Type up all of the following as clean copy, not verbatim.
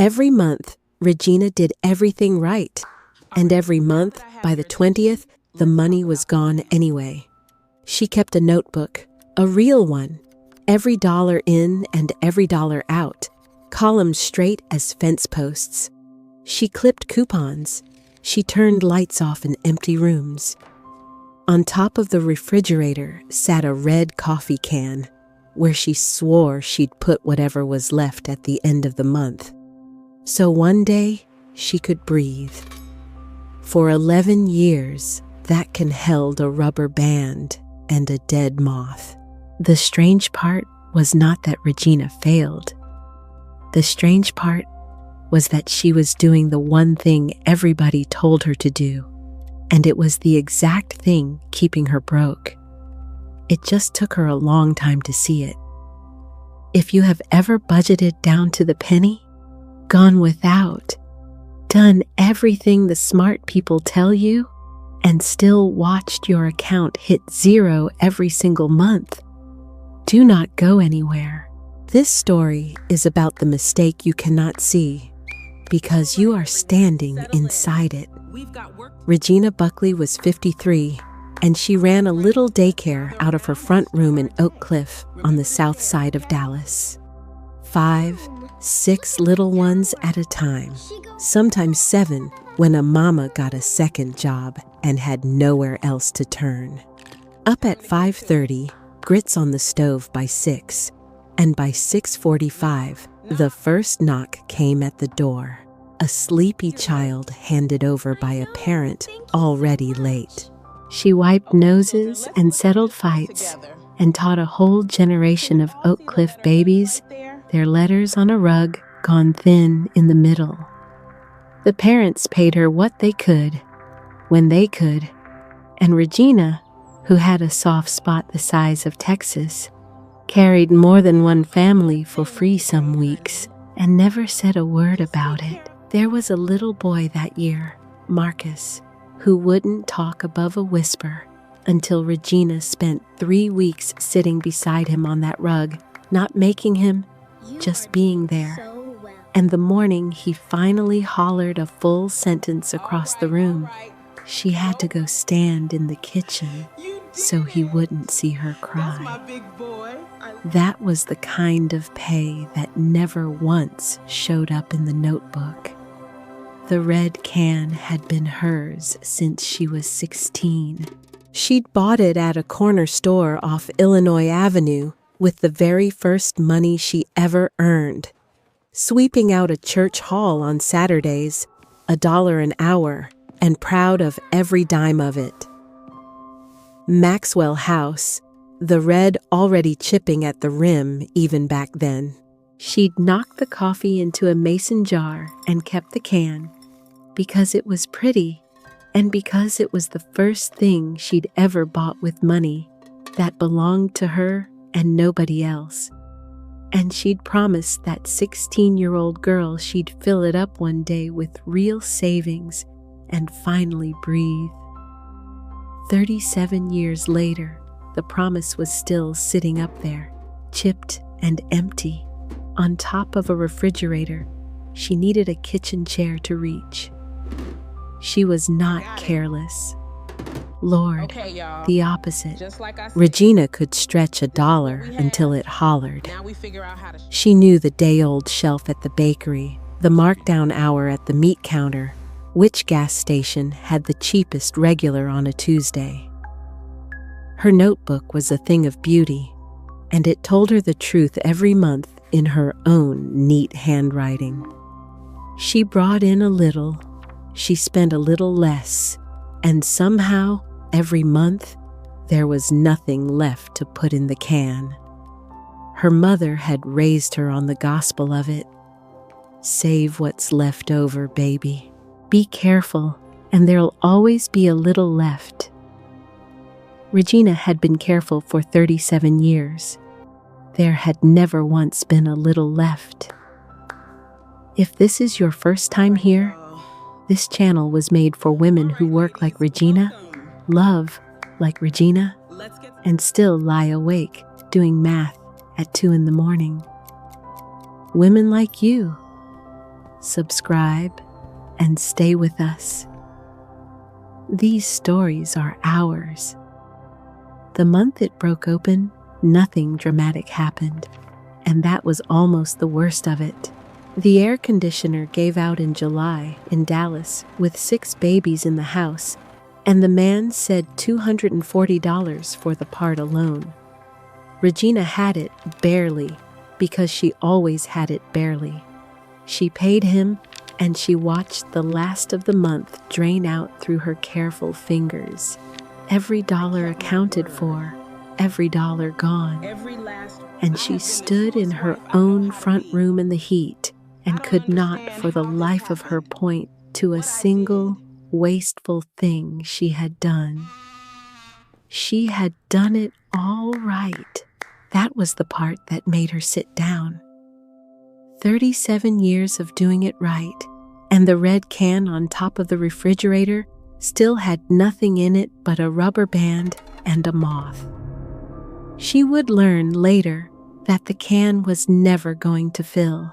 Every month, Regina did everything right. And every month, by the 20th, the money was gone anyway. She kept a notebook, a real one, every dollar in and every dollar out, columns straight as fence posts. She clipped coupons. She turned lights off in empty rooms. On top of the refrigerator sat a red coffee can, where she swore she'd put whatever was left at the end of the month. So one day, she could breathe. For 11 years, that can held a rubber band and a dead moth. The strange part was not that Regina failed. The strange part was that she was doing the one thing everybody told her to do, and it was the exact thing keeping her broke. It just took her a long time to see it. If you have ever budgeted down to the penny, gone without, done everything the smart people tell you, and still watched your account hit zero every single month, do not go anywhere. This story is about the mistake you cannot see, because you are standing inside it. Regina Buckley was 53, and she ran a little daycare out of her front room in Oak Cliff on the south side of Dallas. 5, 6 little ones at a time, sometimes 7 when a mama got a second job and had nowhere else to turn. Up at 5:30, grits on the stove by 6, and by 6:45, the first knock came at the door. A sleepy child handed over by a parent already late. She wiped noses and settled fights and taught a whole generation of Oak Cliff babies their letters on a rug gone thin in the middle. The parents paid her what they could, when they could, and Regina, who had a soft spot the size of Texas, carried more than one family for free some weeks and never said a word about it. There was a little boy that year, Marcus, who wouldn't talk above a whisper until Regina spent 3 weeks sitting beside him on that rug, not making him, just being there. And the morning he finally hollered a full sentence across the room, she had to go stand in the kitchen so he wouldn't see her cry. That was the kind of pay that never once showed up in the notebook. The red can had been hers since she was 16. She'd bought it at a corner store off Illinois Avenue with the very first money she ever earned, sweeping out a church hall on Saturdays, $1 an hour, and proud of every dime of it. Maxwell House, the red already chipping at the rim even back then. She'd knocked the coffee into a mason jar and kept the can, because it was pretty and because it was the first thing she'd ever bought with money that belonged to her and nobody else. And she'd promised that 16-year-old girl she'd fill it up one day with real savings and finally breathe. 37 years later, the promise was still sitting up there, chipped and empty, on top of a refrigerator she needed a kitchen chair to reach. She was not careless. Lord, the opposite. Regina could stretch $1 until it hollered. She knew the day-old shelf at the bakery, the markdown hour at the meat counter, which gas station had the cheapest regular on a Tuesday. Her notebook was a thing of beauty, and it told her the truth every month in her own neat handwriting. She brought in a little, she spent a little less, and somehow, every month, there was nothing left to put in the can. Her mother had raised her on the gospel of it. Save what's left over, baby. Be careful, and there'll always be a little left. Regina had been careful for 37 years. There had never once been a little left. If this is your first time here, this channel was made for women who work like Regina, love like Regina, and still lie awake doing math at 2 in the morning. Women like you. subscribe, and stay with us. These stories are ours. The month it broke open, nothing dramatic happened, and that was almost the worst of it. The air conditioner gave out in July in Dallas with 6 babies in the house, and the man said $240 for the part alone. Regina had it barely because she always had it barely. She paid him, and she watched the last of the month drain out through her careful fingers. Every dollar accounted for, every dollar gone. And she stood in her own front room in the heat and could not for the life of her point to a single wasteful thing she had done. She had done it all right. That was the part that made her sit down. 37 years of doing it right, and the red can on top of the refrigerator still had nothing in it but a rubber band and a moth. She would learn later that the can was never going to fill,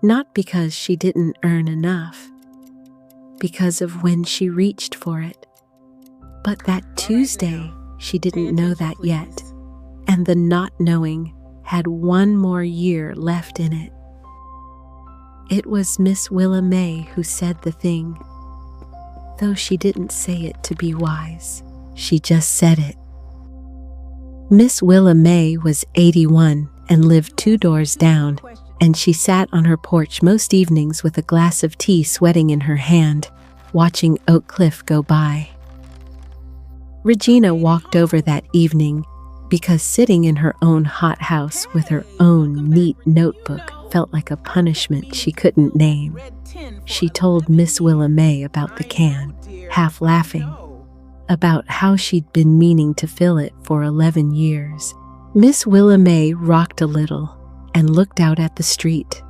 not because she didn't earn enough, because of when she reached for it. But that Tuesday, she didn't know that yet, and the not knowing had one more year left in it. It was Miss Willa May who said the thing, though she didn't say it to be wise. She just said it. Miss Willa May was 81 and lived 2 doors down, and she sat on her porch most evenings with a glass of tea sweating in her hand, watching Oak Cliff go by. Regina walked over that evening because sitting in her own hothouse with her own neat notebook felt like a punishment she couldn't name. She told Miss Willa May about the can, half laughing, about how she'd been meaning to fill it for 11 years. Miss Willa May rocked a little and looked out at the street.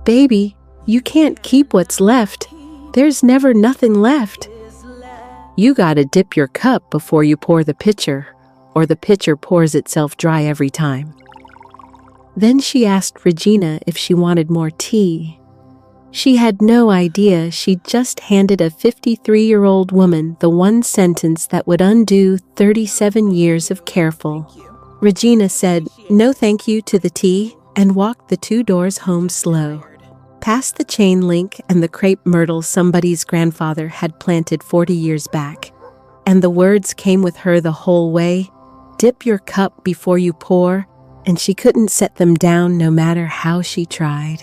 "Baby, you can't keep what's left. There's never nothing left. You gotta dip your cup before you pour the pitcher, or the pitcher pours itself dry every time." Then she asked Regina if she wanted more tea. She had no idea she'd just handed a 53-year-old woman the one sentence that would undo 37 years of careful. Regina said no thank you to the tea and walked the 2 doors home slow, past the chain link and the crepe myrtle somebody's grandfather had planted 40 years back. And the words came with her the whole way, "Dip your cup before you pour," and she couldn't set them down no matter how she tried.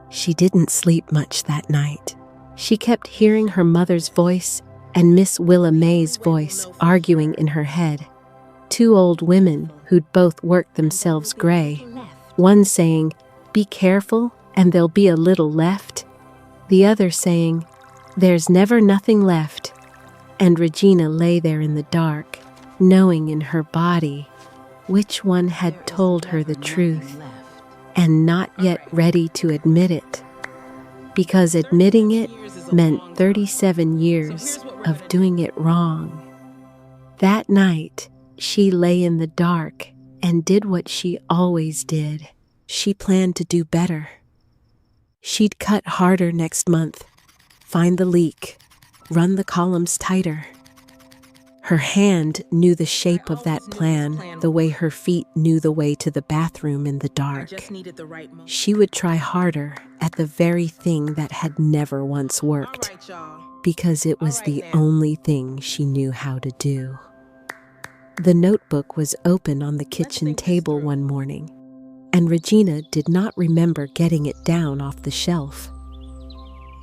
She didn't sleep much that night. She kept hearing her mother's voice and Miss Willa May's voice arguing in her head. 2 old women who'd both worked themselves gray. One saying, "Be careful and there'll be a little left." The other saying, "There's never nothing left." And Regina lay there in the dark, knowing in her body which one had told her the truth, and not yet ready to admit it, because admitting it meant 37 years of doing it wrong. That night, she lay in the dark and did what she always did. She planned to do better. She'd cut harder next month, find the leak, run the columns tighter. Her hand knew the shape of that plan the way her feet knew the way to the bathroom in the dark. She would try harder at the very thing that had never once worked, because it was the only thing she knew how to do. The notebook was open on the kitchen table one morning, and Regina did not remember getting it down off the shelf.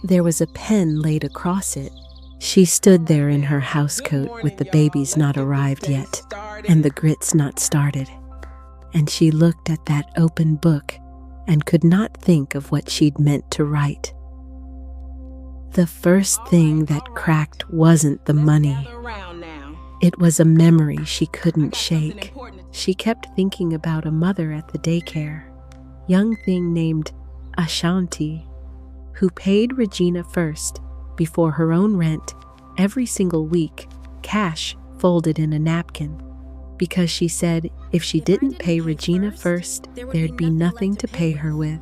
There was a pen laid across it. She stood there in her housecoat with the babies not arrived yet, and the grits not started. And she looked at that open book and could not think of what she'd meant to write. The first thing that cracked wasn't the money. It was a memory she couldn't shake. She kept thinking about a mother at the daycare, young thing named Ashanti, who paid Regina first, before her own rent, every single week, cash folded in a napkin, because she said if she didn't pay Regina first, there'd be nothing to pay her with.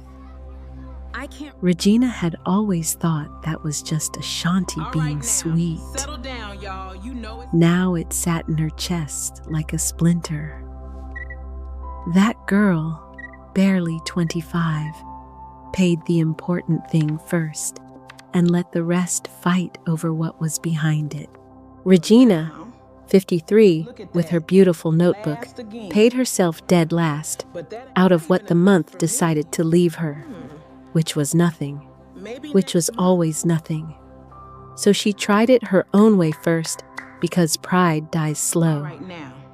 Regina had always thought that was just a shanty being sweet. Now it sat in her chest like a splinter. That girl, barely 25, paid the important thing first and let the rest fight over what was behind it. Regina, 53, with her beautiful notebook, paid herself dead last out of what the month decided to leave her, which was nothing, which was always nothing. So she tried it her own way first because pride dies slow.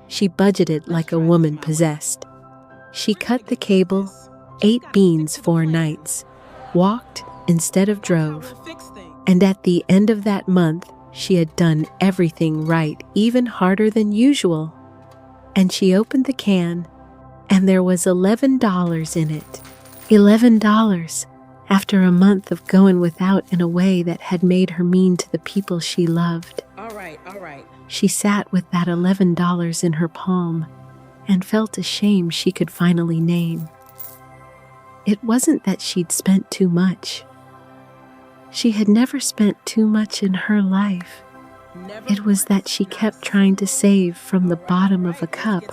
She budgeted like a woman possessed. She cut the cable, ate beans 4 nights, walked instead of drove, and at the end of that month, she had done everything right, even harder than usual. And she opened the can, and there was $11 in it. $11 after a month of going without in a way that had made her mean to the people she loved. All right. She sat with that $11 in her palm and felt ashamed she could finally name. It wasn't that she'd spent too much. She had never spent too much in her life. It was that she kept trying to save from the bottom of a cup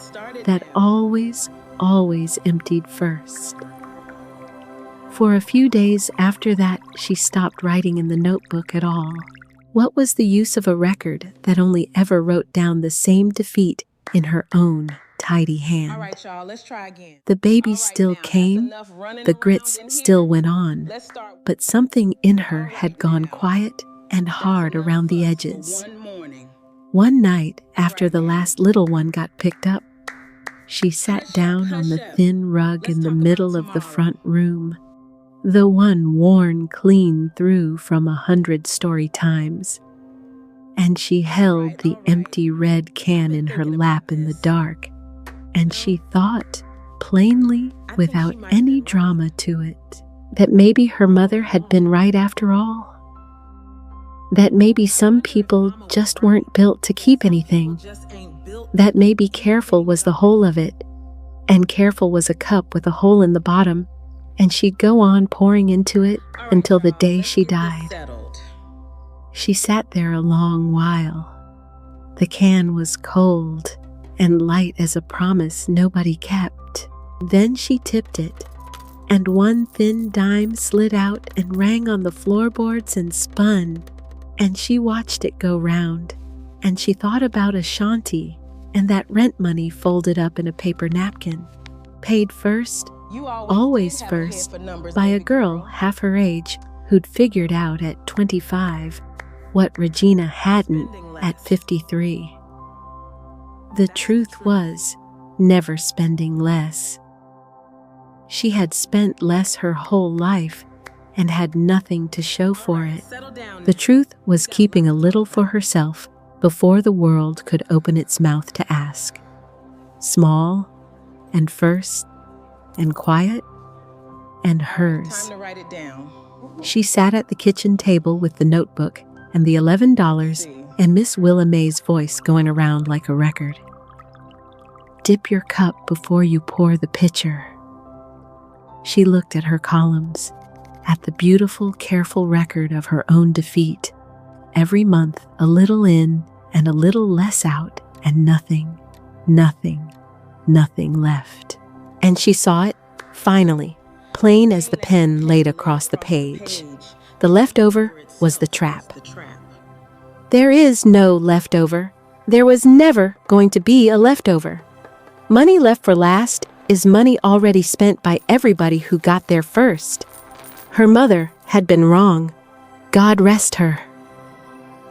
that always emptied first. For a few days after that, she stopped writing in the notebook at all. What was the use of a record that only ever wrote down the same defeat in her own tidy hand? All right, y'all, let's try again. The babies still came, the grits still went on, but something in her had gone quiet and hard around the edges. One night, after the last little one got picked up, she sat down on the thin rug in the middle of the front room, the one worn clean through from 100-story times, and she held the empty red can in her lap in the dark, and she thought, plainly, without any drama to it, that maybe her mother had been right after all. That maybe some people just weren't built to keep anything. That maybe careful was the whole of it, and careful was a cup with a hole in the bottom, and she'd go on pouring into it until the day she died. She sat there a long while. The can was cold and light as a promise nobody kept. Then she tipped it, and one thin dime slid out and rang on the floorboards and spun, and she watched it go round, and she thought about a shanty and that rent money folded up in a paper napkin, paid first, always first, by a girl half her age who'd figured out at 25 what Regina hadn't at 53. The truth was never spending less. She had spent less her whole life and had nothing to show for it. The truth was keeping a little for herself before the world could open its mouth to ask. Small and first and quiet and hers. She sat at the kitchen table with the notebook and the $11 and Miss Willa May's voice going around like a record. Dip your cup before you pour the pitcher. She looked at her columns, at the beautiful, careful record of her own defeat. Every month, a little in and a little less out, and nothing left. And she saw it, finally, plain as the pen laid across the page. The leftover was the trap. There is no leftover. There was never going to be a leftover. Money left for last is money already spent by everybody who got there first. Her mother had been wrong. God rest her.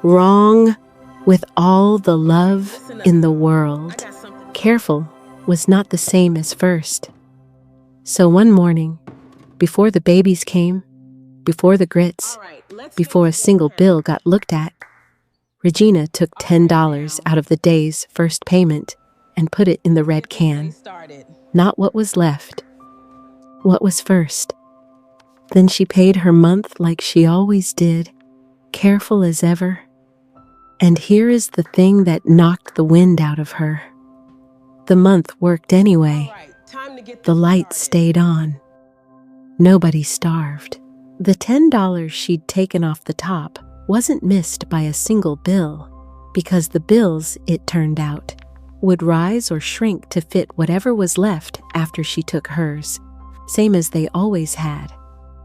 Wrong with all the love in the world. Careful was not the same as first. So one morning, before the babies came, before the grits, before a single bill got looked at, Regina took $10 out of the day's first payment and put it in the red can. Not what was left, what was first. Then she paid her month like she always did, careful as ever. And here is the thing that knocked the wind out of her. The month worked anyway. The lights stayed on. Nobody starved. The $10 she'd taken off the top wasn't missed by a single bill, because the bills, it turned out, would rise or shrink to fit whatever was left after she took hers, same as they always had.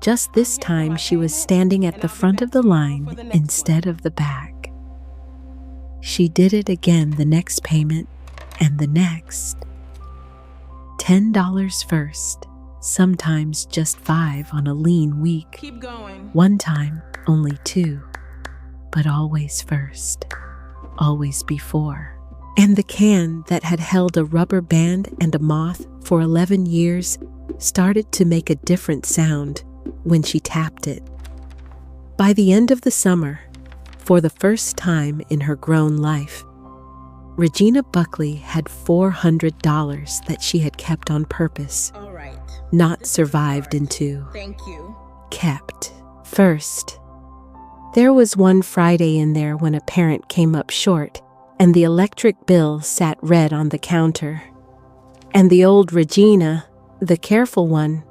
Just this time she was standing at the front of the line instead of the back. She did it again the next payment and the next. $10 first, sometimes just $5 on a lean week. Keep going. One time, only $2, but always first, always before. And the can that had held a rubber band and a moth for 11 years started to make a different sound when she tapped it. By the end of the summer, for the first time in her grown life, Regina Buckley had $400 that she had kept on purpose, All right. not survived into, Thank you. kept. First, there was one Friday in there when a parent came up short and the electric bill sat red on the counter. And the old Regina, the careful one,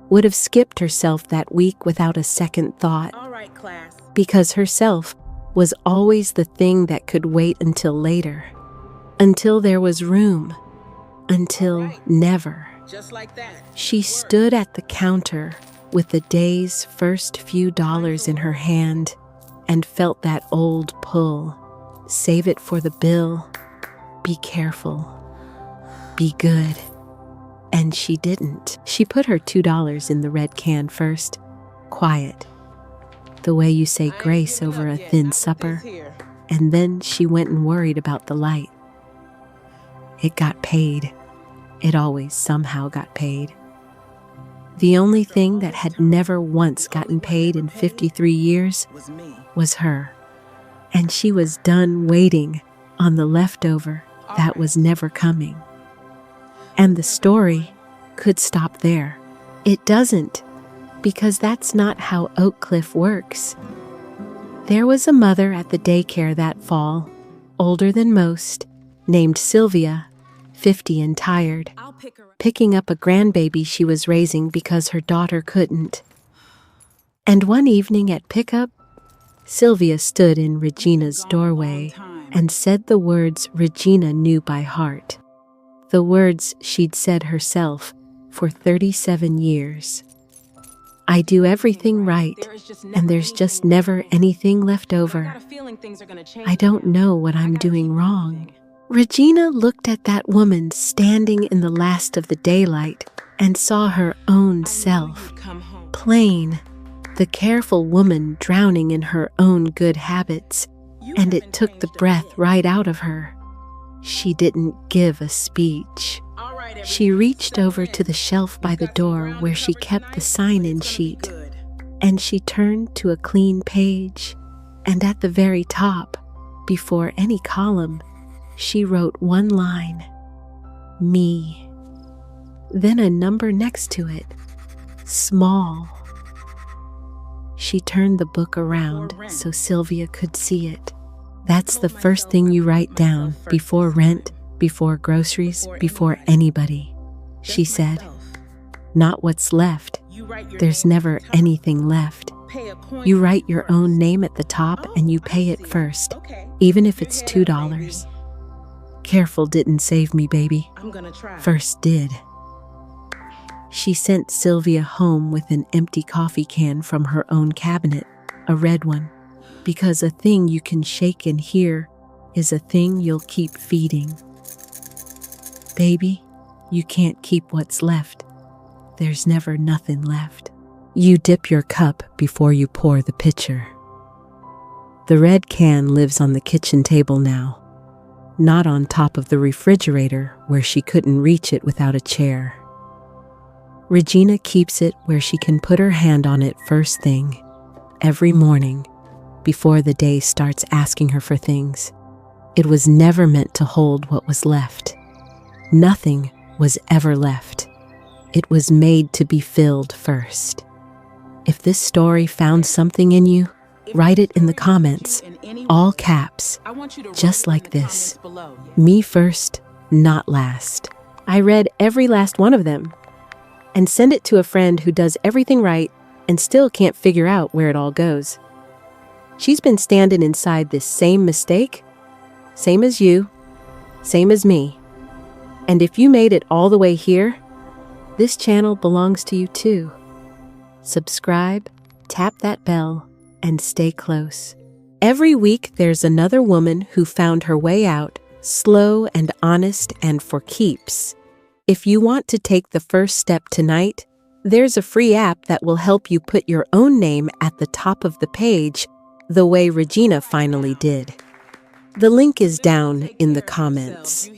would have skipped herself that week without a second thought, All right, class. because herself was always the thing that could wait until later, until there was room, until never. Just like that. She stood at the counter with the day's first few dollars in her hand and felt that old pull. Save it for the bill. Be careful. Be good. And she didn't. She put her $2 in the red can first. Quiet. The way you say grace over a thin supper. And then she went and worried about the light. It got paid. It always somehow got paid. The only thing that had never once gotten paid in 53 years was her. And she was done waiting on the leftover that was never coming. And the story could stop there. It doesn't, because that's not how Oak Cliff works. There was a mother at the daycare that fall, older than most, named Sylvia, 50 and tired, picking up a grandbaby she was raising because her daughter couldn't. And one evening at pickup, Sylvia stood in Regina's doorway and said the words Regina knew by heart, the words she'd said herself for 37 years. I do everything right, and there's just never anything left over. I don't know what I'm doing wrong. Regina looked at that woman standing in the last of the daylight and saw her own self, plain, the careful woman drowning in her own good habits, and it took the breath right out of her. She didn't give a speech. She reached over to the shelf by the door where she kept the sign-in sheet, and she turned to a clean page, and at the very top, before any column, she wrote one line, me. Then a number next to it, small. She turned the book around so Sylvia could see it. That's the first thing you write down before rent, before groceries, before anybody, she said. Not what's left. There's never anything left. You write your own name at the top and you pay it first, even if it's $2. Careful didn't save me, baby. First did. She sent Sylvia home with an empty coffee can from her own cabinet, a red one, because a thing you can shake and hear is a thing you'll keep feeding. Baby, you can't keep what's left. There's never nothing left. You dip your cup before you pour the pitcher. The red can lives on the kitchen table now, not on top of the refrigerator where she couldn't reach it without a chair. Regina keeps it where she can put her hand on it first thing, every morning, before the day starts asking her for things. It was never meant to hold what was left. Nothing was ever left. It was made to be filled first. If this story found something in you, write it in the comments, all caps, just like this. Me first, not last. I read every last one of them. And send it to a friend who does everything right and still can't figure out where it all goes. She's been standing inside this same mistake, same as you, same as me. And if you made it all the way here, this channel belongs to you too. Subscribe, tap that bell, and stay close. Every week there's another woman who found her way out, slow and honest and for keeps. If you want to take the first step tonight, there's a free app that will help you put your own name at the top of the page, the way Regina finally did. The link is down in the comments.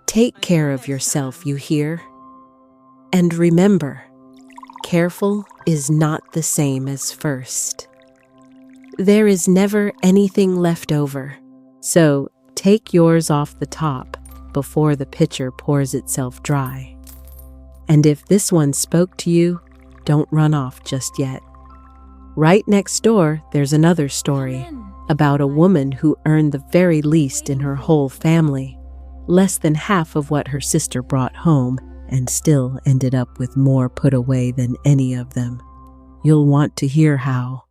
Take care of yourself, you hear? And remember, careful is not the same as first. There is never anything left over, so take yours off the top before the pitcher pours itself dry. And if this one spoke to you, don't run off just yet. Right next door, there's another story about a woman who earned the very least in her whole family, less than half of what her sister brought home, and still ended up with more put away than any of them. You'll want to hear how.